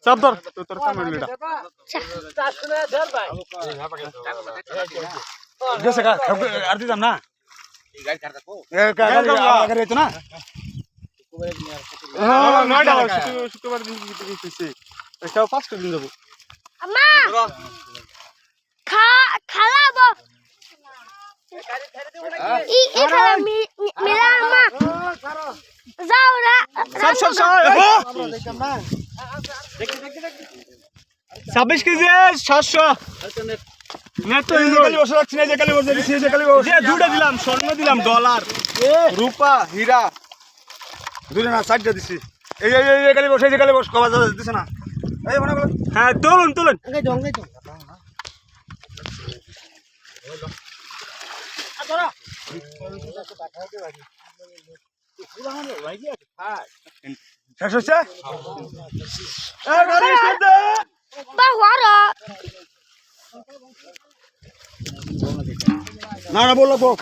চাপ ধর তোর সামনে লিডা গেছে কা আর দিতাম না এই গাড়ি ছাড় দেখো গাড়ি তো না নয়টা শুক্রবার দিন দিতেছি একটা 5টা দিন যাব আম্মা খালাবো ই এখানে মিলা আম্মা যাও না সর 26 কেজি 700 নেট তো কালি বসে রাখছি না যে কালি বসে দিছি যে কালি বসে দুটো দিলাম স্বর্ণ দিলাম ডলার রূপা হীরা দুটো না 60টা দিছি এই কালি বসে যে কালি বস কবা দিছ না এই মনে বল হ্যাঁ তুলুন আগে জঙ্গাই তো আতরা শেষ হচ্ছে গাড়ি স্টার্ট দে বাহুয়ারা না বললো বক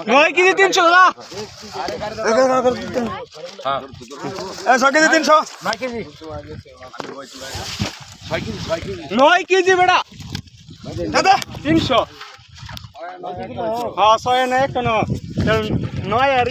9 কেজি 300 দাদা হ্যাঁ 6 কেজি 300 9 কেজি 9 কেজি বেটা দাদা 300 হ্যাঁ 6 না 1 9 আর